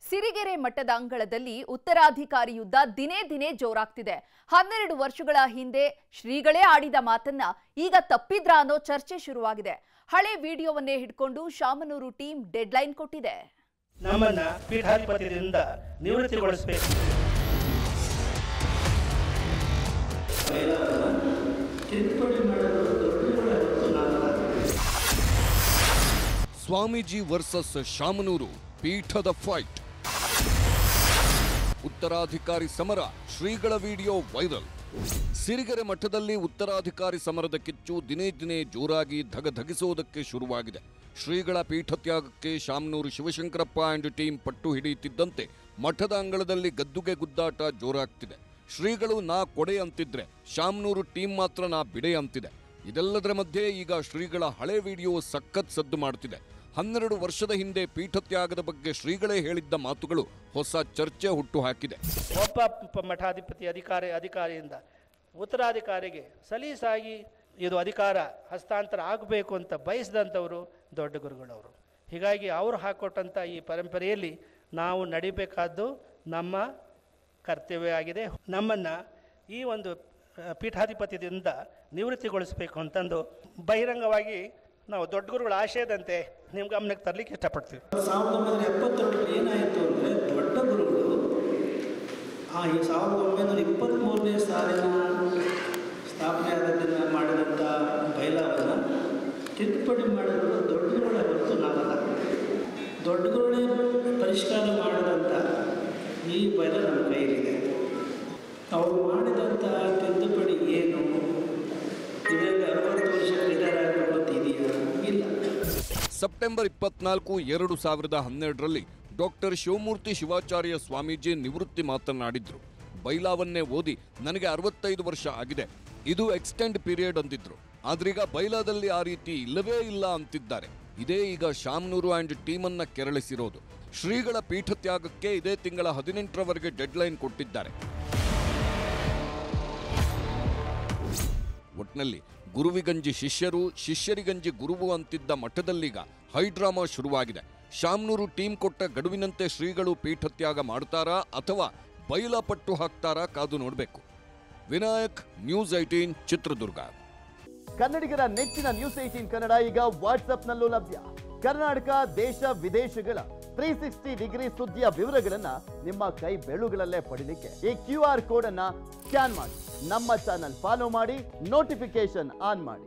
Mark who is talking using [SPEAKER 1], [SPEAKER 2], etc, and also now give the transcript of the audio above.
[SPEAKER 1] ಸಿರಿಗೆರೆ ಮಠದ ಅಂಗಳದಲ್ಲಿ ಉತ್ತರಾಧಿಕಾರಿ ಯುದ್ಧ ದಿನೇ ದಿನೇ ಜೋರಾಗ್ತಿದೆ. 12 ವರ್ಷಗಳ ಹಿಂದೆ ಶ್ರೀಗಳೇ ಆಡಿದ ಮಾತನ್ನ ಈಗ ತಪ್ಪಿದ್ರಾ ಅನ್ನೋ ಚರ್ಚೆ ಶುರುವಾಗಿದೆ. ಹಳೆ ವಿಡಿಯೋವನ್ನೇ ಹಿಡ್ಕೊಂಡು ಶಾಮನೂರು ಟೀಮ್ ಡೆಡ್ಲೈನ್ ಕೊಟ್ಟಿದೆ.
[SPEAKER 2] ನಮ್ಮನ್ನ ಪೀಠಾಧಿಪತಿಯಿಂದ ನಿವೃತ್ತಿಗೊಳಿಸಬೇಕು.
[SPEAKER 3] ಸ್ವಾಮೀಜಿ ವರ್ಸಸ್ ಶಾಮನೂರು ಪೀಠದ ಫೈಟ್. ಉತ್ತರಾಧಿಕಾರಿ ಸಮರ, ಶ್ರೀಗಳ ವಿಡಿಯೋ ವೈರಲ್. ಸಿರಿಗೆರೆ ಮಠದಲ್ಲಿ ಉತ್ತರಾಧಿಕಾರಿ ಸಮರದ ಕಿಚ್ಚು ದಿನೇ ದಿನೇ ಜೋರಾಗಿ ಧಗಧಗಿಸುವುದಕ್ಕೆ ಶುರುವಾಗಿದೆ. ಶ್ರೀಗಳ ಪೀಠತ್ಯಾಗಕ್ಕೆ ಶಾಮನೂರು ಶಿವಶಂಕರಪ್ಪ ಅಂಡ್ ಟೀಮ್ ಪಟ್ಟು ಹಿಡಿಯುತ್ತಿದ್ದಂತೆ ಮಠದ ಅಂಗಳದಲ್ಲಿ ಗದ್ದುಗೆ ಗುದ್ದಾಟ ಜೋರಾಗ್ತಿದೆ. ಶ್ರೀಗಳು ನಾ ಕೊಡೆ ಅಂತಿದ್ರೆ ಶಾಮನೂರು ಟೀಮ್ ಮಾತ್ರ ನಾ ಬಿಡೆ ಅಂತಿದೆ. ಇದೆಲ್ಲದರ ಮಧ್ಯೆ ಈಗ ಶ್ರೀಗಳ ಹಳೆ ವಿಡಿಯೋ ಸಖತ್ ಸದ್ದು ಮಾಡ್ತಿದೆ. 12 ವರ್ಷದ ಹಿಂದೆ ಪೀಠತ್ಯಾಗದ ಬಗ್ಗೆ ಶ್ರೀಗಳೇ ಹೇಳಿದ್ದ ಮಾತುಗಳು ಹೊಸ ಚರ್ಚೆ ಹುಟ್ಟು ಹಾಕಿದೆ.
[SPEAKER 2] ಒಬ್ಬ ಮಠಾಧಿಪತಿ ಅಧಿಕಾರಿಯಿಂದ ಉತ್ತರಾಧಿಕಾರಿಗೆ ಸಲೀಸಾಗಿ ಇದು ಅಧಿಕಾರ ಹಸ್ತಾಂತರ ಆಗಬೇಕು ಅಂತ ಬಯಸಿದಂಥವರು ದೊಡ್ಡ ಗುರುಗಳವರು. ಹೀಗಾಗಿ ಅವರು ಹಾಕೊಟ್ಟಂಥ ಈ ಪರಂಪರೆಯಲ್ಲಿ ನಾವು ನಡಿಬೇಕಾದ್ದು ನಮ್ಮ ಕರ್ತವ್ಯ ಆಗಿದೆ. ನಮ್ಮನ್ನು ಈ ಒಂದು ಪೀಠಾಧಿಪತ್ಯದಿಂದ ನಿವೃತ್ತಿಗೊಳಿಸಬೇಕು ಅಂತಂದು ಬಹಿರಂಗವಾಗಿ ನಾವು ದೊಡ್ಡ ಗುರುಗಳ ಆಶಯದಂತೆ ನಿಮ್ಮ ಗಮನಕ್ಕೆ ತರಲಿಕ್ಕೆ ಇಷ್ಟಪಡ್ತೀವಿ.
[SPEAKER 4] 1972 ಏನಾಯಿತು ಅಂದರೆ ದೊಡ್ಡ ಗುರುಗಳು ಈ 1923ನೇ ಸಾಲಿನ ಸ್ಥಾಪನೆ ಆದದ್ದನ್ನು ಮಾಡಿದಂಥ ಬೈಲಾವನ್ನು ತಿದ್ದುಪಡಿ ಮಾಡಿರೋದು ದೊಡ್ಡ ಗುರುಗಳೇ ಹೊರತು ನಾವಲ್ಲ. ದೊಡ್ಡ ಗುರುಗಳೇ ಪರಿಷ್ಕಾರ ಮಾಡಿದಂಥ ಈ ಬೈಲ ನಮ್ಮ ಕೈಲಿದೆ. ಅವರು ಮಾಡಿದಂಥ ತಿದ್ದುಪಡಿ ಏನು, ಇದರಲ್ಲಿ 60 ವರ್ಷ ರಿಟೈರ್ ಆಗಬೇಕು ಇದೆಯಾ? ಇಲ್ಲ.
[SPEAKER 3] ಸೆಪ್ಟೆಂಬರ್ 24, 2012ರಲ್ಲಿ ಡಾಕ್ಟರ್ ಶಿವಮೂರ್ತಿ ಶಿವಾಚಾರ್ಯ ಸ್ವಾಮೀಜಿ ನಿವೃತ್ತಿ ಮಾತನಾಡಿದ್ರು. ಬೈಲಾವನ್ನೇ ಓದಿ ನನಗೆ 65 ವರ್ಷ ಆಗಿದೆ, ಇದು ಎಕ್ಸ್ಟೆಂಡ್ ಪೀರಿಯಡ್ ಅಂತಿದ್ರು. ಆದ್ರೀಗ ಬೈಲಾದಲ್ಲಿ ಆ ರೀತಿ ಇಲ್ಲವೇ ಇಲ್ಲ ಅಂತಿದ್ದಾರೆ. ಇದೇ ಈಗ ಶಾಮನೂರು ಅಂಡ್ ಟೀಮನ್ನ ಕೆರಳಿಸಿರೋದು. ಶ್ರೀಗಳ ಪೀಠತ್ಯಾಗಕ್ಕೆ ಇದೇ ತಿಂಗಳ 18ರವರೆಗೆ ಡೆಡ್ಲೈನ್ ಕೊಟ್ಟಿದ್ದಾರೆ. ಒಟ್ನಲ್ಲಿ ಗುರುವಿಗಂಜಿ ಶಿಷ್ಯರು, ಶಿಷ್ಯರಿಗಂಜಿ ಗುರುವು ಅಂತಿದ್ದ ಮಠದಲ್ಲೀಗ ಹೈಡ್ರಾಮಾ ಶುರುವಾಗಿದೆ. ಶಾಮನೂರು ಟೀಮ್ ಕೊಟ್ಟ ಗಡುವಿನಂತೆ ಶ್ರೀಗಳು ಪೀಠತ್ಯಾಗ ಮಾಡ್ತಾರಾ ಅಥವಾ ಬೈಲ ಪಟ್ಟು ಹಾಕ್ತಾರಾ ಕಾದು ನೋಡಬೇಕು. ವಿನಾಯಕ್, ನ್ಯೂಸ್ 18, ಚಿತ್ರದುರ್ಗ.
[SPEAKER 5] ಕನ್ನಡಿಗರ ನೆಚ್ಚಿನ ನ್ಯೂಸ್ 18 ಕನ್ನಡ ಈಗ ವಾಟ್ಸ್ಆಪ್ನಲ್ಲೂ ಲಭ್ಯ. ಕರ್ನಾಟಕ, ದೇಶ ವಿದೇಶಗಳ 360 ಡಿಗ್ರಿ ಸುದ್ದಿಯ ವಿವರಗಳನ್ನ ನಿಮ್ಮ ಕೈ ಬೆಳುಗಳಲ್ಲೇ ಪಡಿಲಿಕ್ಕೆ ಈ QR ಕೋಡ್ ಅನ್ನ ಸ್ಕ್ಯಾನ್ ಮಾಡಿ, ನಮ್ಮ ಚಾನಲ್ ಫಾಲೋ ಮಾಡಿ, ನೋಟಿಫಿಕೇಶನ್ ಆನ್ ಮಾಡಿ.